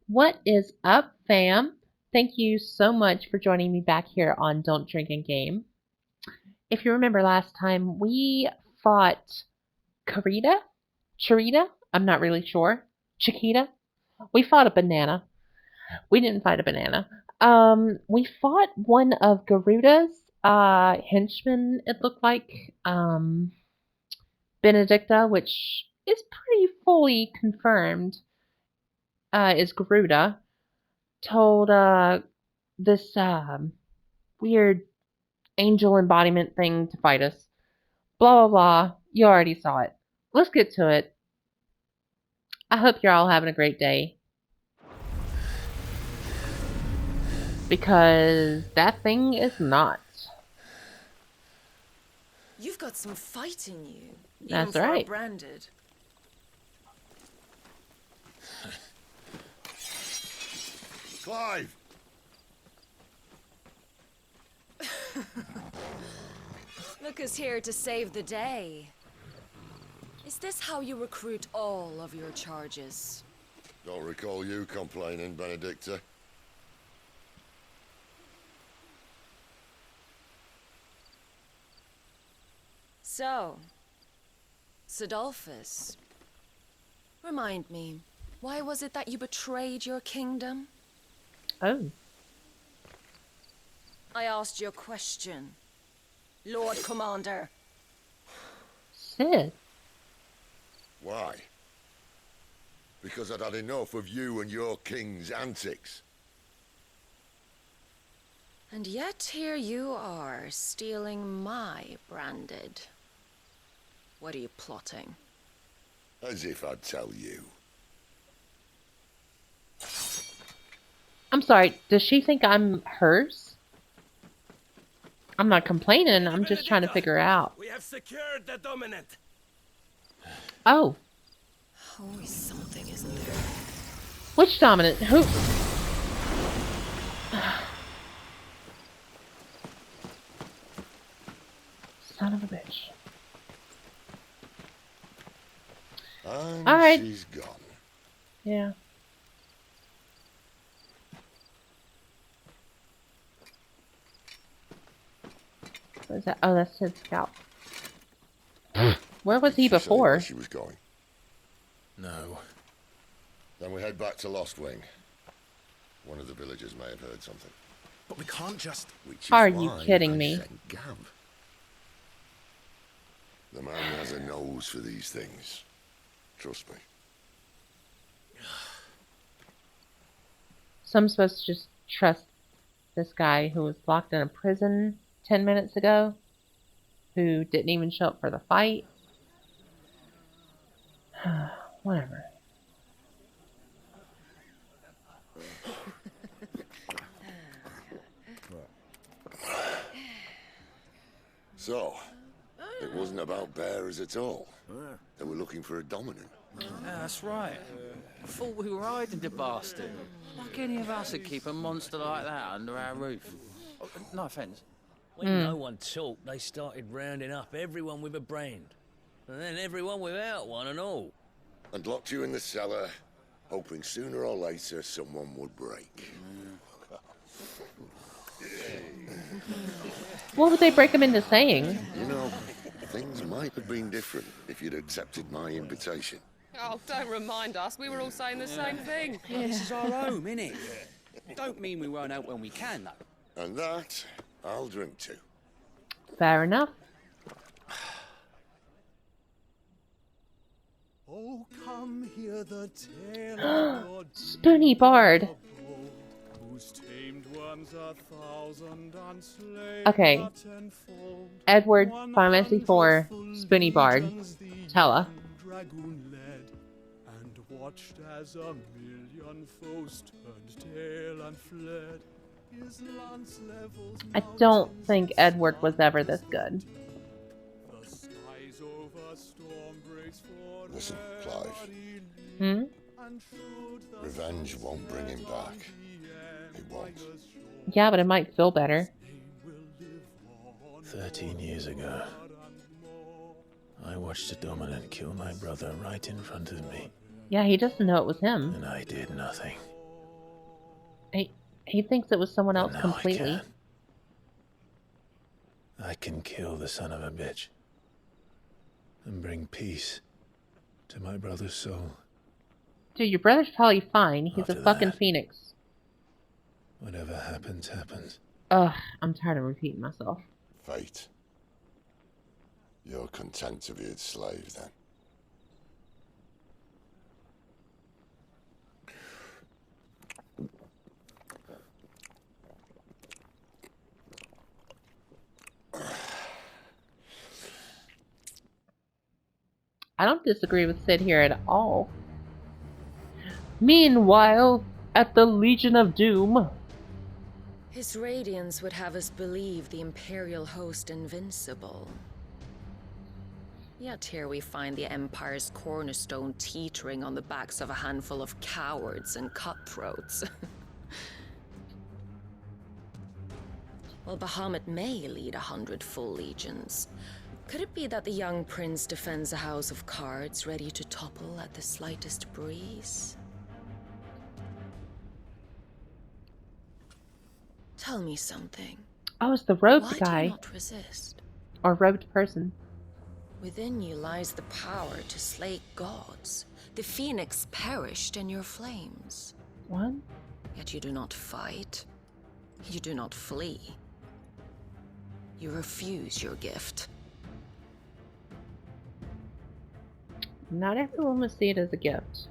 What is up, fam? Thank you so much for joining me back here on Don't Drink and Game. If you remember last time, we fought Karita? Charita? I'm not really sure. Chiquita? We fought a banana. We didn't fight a banana. We fought one of Garuda's henchmen, it looked like. Benedicta, which is pretty fully confirmed, is Garuda. Told this weird angel embodiment thing to fight us. Blah, blah, blah. You already saw it. Let's get to it. I hope you're all having a great day. Because that thing is not. You've got some fight in you. That's even for right. a branded. Clive! Look who's here to save the day. Is this how you recruit all of your charges? Don't recall you complaining, Benedicta. So, Sidolphus, remind me, why was it that you betrayed your kingdom? Oh. I asked you a question, Lord Commander. Sid. Why? Because I'd had enough of you and your king's antics. And yet here you are, stealing my branded. What are you plotting? As if I'd tell you. I'm sorry, does she think I'm hers? I'm not complaining, I'm just trying to figure out. We have secured the dominant. Oh. Always something, isn't there? Which dominant? Who? Son of a bitch. And all right. she's gone. Yeah. What is that? Oh, that's Sid's scalp. Where was he Did she say before? where she was going? No. Then we head back to Lost Wing. One of the villagers may have heard something. But we can't just... Which is Are you why kidding I me? sent Gav. The man has a nose for these things. Trust me. So I'm supposed to just trust this guy who was locked in a prison 10 minutes ago? Who didn't even show up for the fight? Whatever. So, it wasn't about bearers at all. They were looking for a dominant. Yeah, that's right. I thought we were hiding the bastard. Like any of us would keep a monster like that under our roof. Oh, no offence. When no one talked, they started rounding up everyone with a brand. And then everyone without one and all. And locked you in the cellar, hoping sooner or later someone would break. What would they break him into saying? You know, things might have been different if you'd accepted my invitation. Oh, don't remind us. We were all saying the same thing. This is our home, innit? Don't mean we won't out when we can, though. And that, I'll drink to. Fair enough. Oh, come hear the tale of your Spoony Bard. whose tamed worms 1,000 and slain Okay. are tenfold. Edward, Final Fantasy IV, Spoony Bard. Tella. Dragoon led and watched as a million foes turned tail and fled. His lance levels I don't think Edward was ever this good. the skies over storm breaks for Listen, Clive. Hmm? Revenge won't bring him back. It won't. Yeah, but it might feel better. 13 years ago, I watched a dominant kill my brother right in front of me, Yeah, he doesn't know it was him. and I did nothing. He thinks it was someone else But now completely. I can kill the son of a bitch. And bring peace to my brother's soul. Dude, your brother's probably fine. He's After a fucking that. phoenix. Whatever happens, happens. Ugh, I'm tired of repeating myself. Fate. You're content to be its slave, then? I don't disagree with Sid here at all. Meanwhile, at the Legion of Doom. His radiance would have us believe the Imperial host invincible. Yet here we find the Empire's cornerstone teetering on the backs of a handful of cowards and cutthroats. While Bahamut may lead 100 full legions, could it be that the young prince defends a house of cards ready to topple at the slightest breeze? Tell me something. Oh, it's the robed Why guy. do you not resist? Or robed person. Within you lies the power to slay gods. The phoenix perished in your flames. What? Yet you do not fight. You do not flee. You refuse your gift. Not everyone will see it as a gift.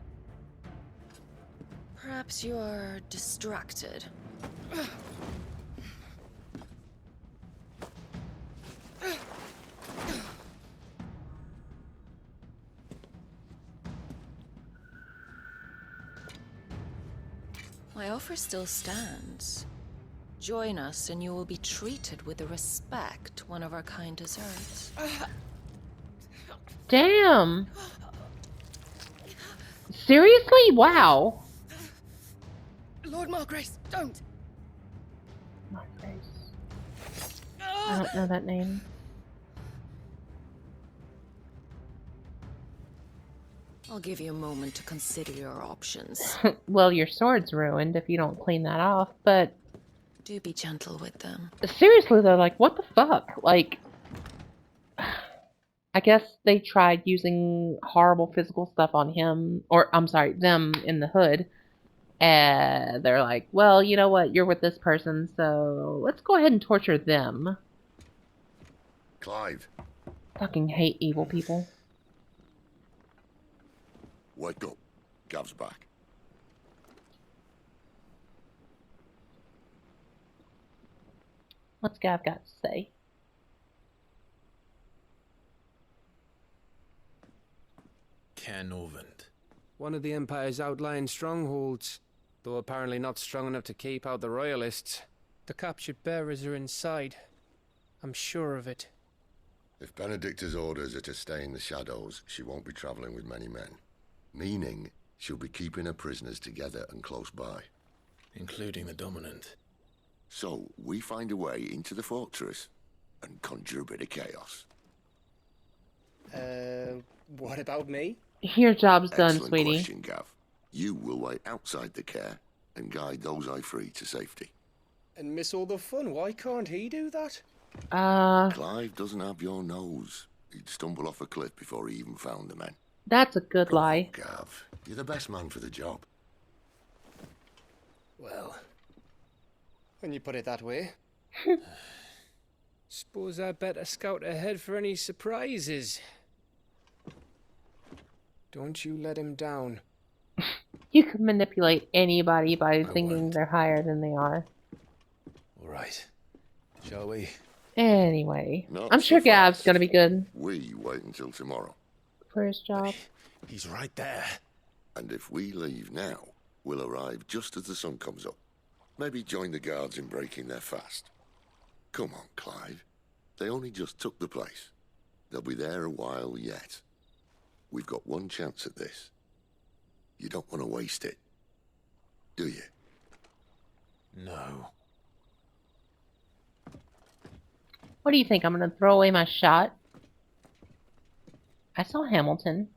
Perhaps you are distracted. My offer still stands. Join us and you will be treated with the respect one of our kind deserves. Damn! Seriously? Wow. Lord Margrace, don't! Margrace. I don't know that name. I'll give you a moment to consider your options. Well, your sword's ruined if you don't clean that off, but Do be gentle with them. seriously though, like, what the fuck? Like, I guess they tried using horrible physical stuff on him, or, I'm sorry, them in the hood. And they're like, well, you know what? You're with this person, so let's go ahead and torture them. Clive, Fucking hate evil people. wake up. Gav's back. What's Gav got to say? Canovant. One of the Empire's outlying strongholds, though apparently not strong enough to keep out the Royalists. The captured bearers are inside. I'm sure of it. If Benedicta's orders are to stay in the shadows, she won't be travelling with many men. Meaning, she'll be keeping her prisoners together and close by. Including the Dominant. So, we find a way into the fortress and conjure a bit of chaos. What about me? Your job's done, Excellent sweetie. question, Gav. You will wait outside the care and guide those I free to safety. And miss all the fun. Why can't he do that? Clive doesn't have your nose. He'd stumble off a cliff before he even found the men. That's a good lie. Gav, you're the best man for the job. Well, when you put it that way. Suppose I better scout ahead for any surprises. Don't you let him down. You can manipulate anybody by thinking won't. they're higher than they are. All right. Shall we? Anyway, Not I'm so sure Gav's fast. gonna be good We wait until tomorrow. for his job. He's right there. And if we leave now, we'll arrive just as the sun comes up. Maybe join the guards in breaking their fast. Come on, Clive. They only just took the place. They'll be there a while yet. We've got one chance at this. You don't want to waste it, do you? No. What do you think? I'm gonna throw away my shot? I saw Hamilton.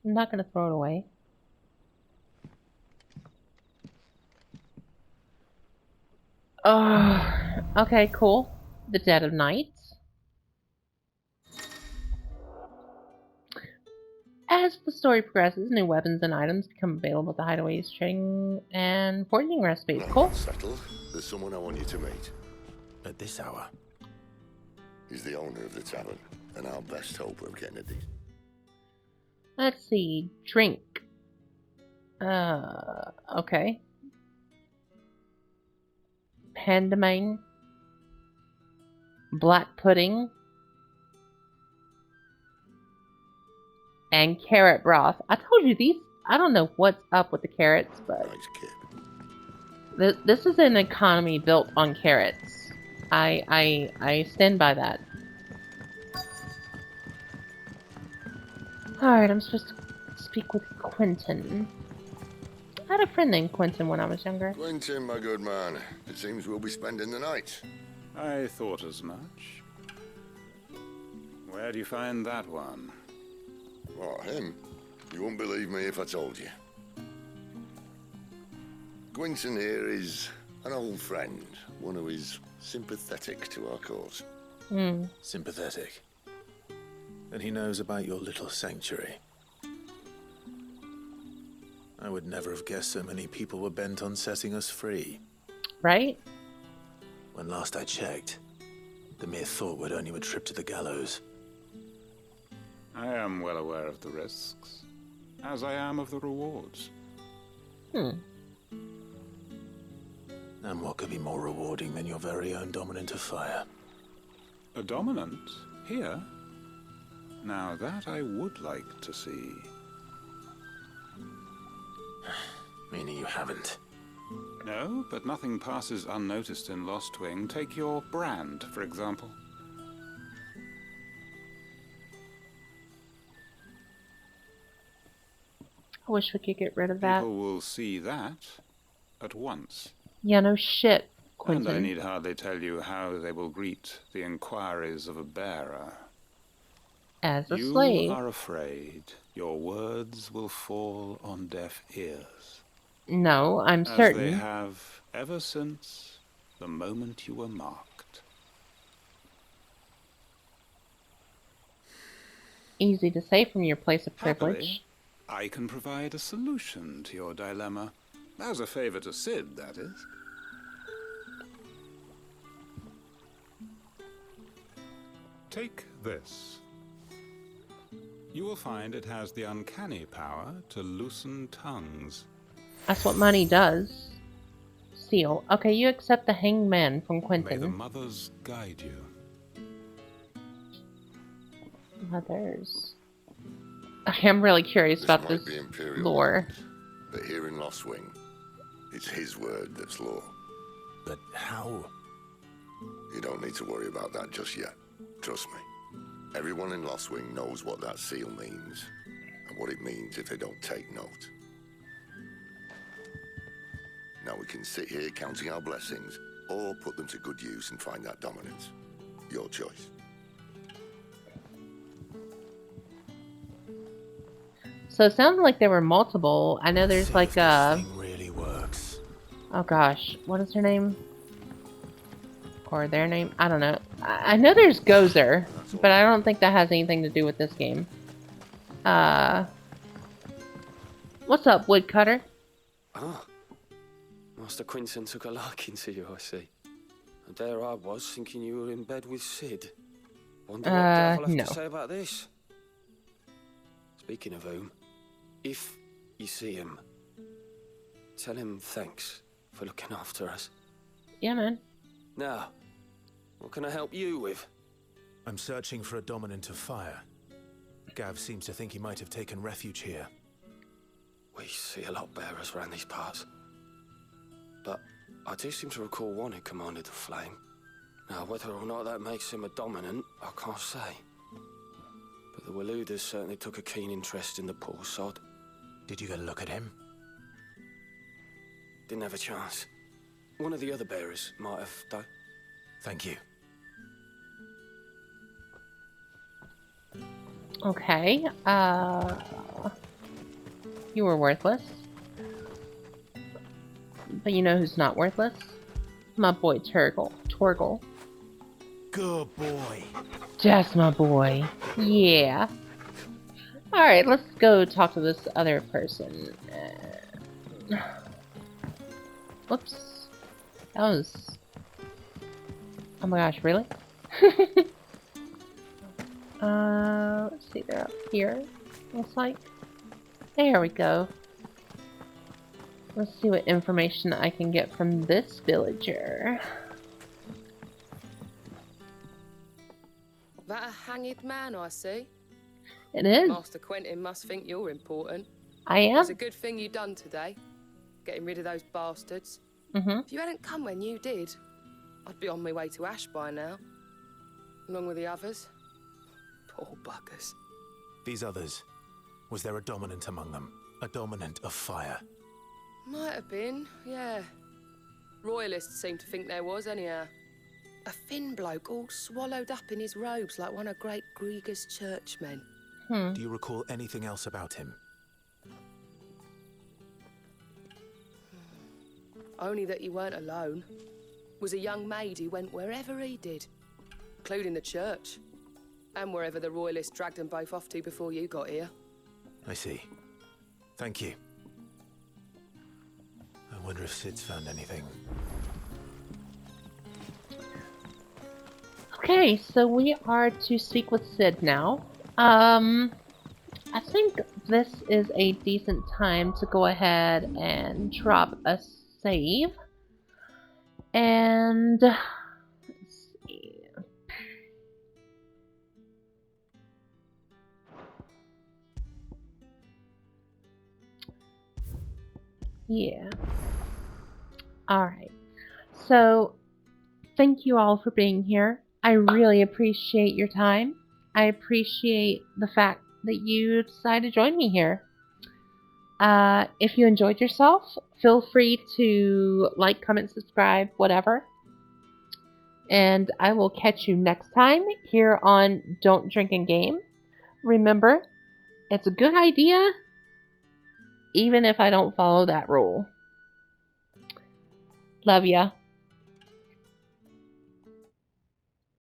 I'm not gonna throw it away. Okay, cool. The Dead of Night. As the story progresses, new weapons and items become available at the hideaways, trading and foraging recipes. Now Cool. that's settled. There's someone I want you to meet. At this hour. He's the owner of the tavern, and our best hope of getting a deal. Let's see. Drink. Okay. Pandemine. Black pudding. And carrot broth. I told you these. I don't know what's up with the carrots, but Nice kid. this is an economy built on carrots. I stand by that. Alright, I'm supposed to speak with Quentin. I had a friend named Quentin when I was younger. Quentin, my good man. It seems we'll be spending the night. I thought as much. Where do you find that one? Oh, him? You wouldn't believe me if I told you. Quentin here is an old friend, one who is sympathetic to our cause. Sympathetic. And he knows about your little sanctuary. I would never have guessed so many people were bent on setting us free. Right? When last I checked, the mere thought would earn you a trip to the gallows. I am well aware of the risks, as I am of the rewards. And what could be more rewarding than your very own dominant of fire? A dominant? Here? Now that I would like to see. Meaning you haven't. No, but nothing passes unnoticed in Lost Wing. Take your brand, for example. I wish we could get rid of that. People will see that at once. Yeah, no shit, And I Quentin. need hardly tell you how they will greet the inquiries of a bearer. As a You slave. are afraid your words will fall on deaf ears. No, I'm As they certain. have ever since the moment you were marked. Easy to say from your place of privilege. Happily, I can provide a solution to your dilemma. As a favor to Sid, that is. Take this. You will find it has the uncanny power to loosen tongues. That's what money does. Seal. Okay, you accept the hangman from May the Quentin. mothers guide you. Mothers. I am really curious This about might this be Imperial lore. land, but here in Lost Wing, it's his word that's law. But how? You don't need to worry about that just yet. Trust me. Everyone in Lost Wing knows what that seal means, and what it means if they don't take note. Now we can sit here counting our blessings, or put them to good use and find that dominance. Your choice. So it sounds like there were multiple. I know there's See like if this thing really works. oh gosh, what is her name? Or their name? I don't know. I know there's Gozer, but I don't think that has anything to do with this game. What's up, woodcutter? Ah, Master Quentin took a liking to you, I see. And there I was, thinking you were in bed with Sid. Wonder what Gav will have no. to say about this. Speaking of whom, if you see him, tell him thanks for looking after us. Yeah, man. Now, what can I help you with? I'm searching for a dominant of fire. Gav seems to think he might have taken refuge here. We see a lot of bearers around these parts. But I do seem to recall one who commanded the flame. Now, whether or not that makes him a dominant, I can't say. But the Waluders certainly took a keen interest in the poor sod. Did you get a look at him? Didn't have a chance. One of the other bearers might have, though. Thank you. Okay. You were worthless. But you know who's not worthless? My boy Torgle. Good boy. Just my boy. Yeah. Alright, let's go talk to this other person. Whoops. That was... Oh my gosh, really? Let's see, they're up here. Looks like. There we go. Let's see what information I can get from this villager. That a hanged man I see? It is. Master Quentin must think you're important. I am. It's a good thing you done today, getting rid of those bastards. If you hadn't come when you did, I'd be on my way to Ash by now, along with the others. Poor buggers. These others, was there a dominant among them? A dominant of fire? Might have been, yeah. Royalists seem to think there was, anyhow. A thin bloke all swallowed up in his robes like one of Great Grieger's churchmen. Do you recall anything else about him? Only that he weren't alone. Was a young maid who went wherever he did, including the church, and wherever the Royalists dragged them both off to before you got here. I see. Thank you. I wonder if Sid's found anything. Okay, so we are to speak with Sid now. I think this is a decent time to go ahead and drop a save. And let's see. Yeah. Alright. So, thank you all for being here. I really appreciate your time. I appreciate the fact that you decided to join me here. If you enjoyed yourself, feel free to like, comment, subscribe, whatever. And I will catch you next time here on Don't Drink and Game. Remember, it's a good idea, even if I don't follow that rule. Love ya.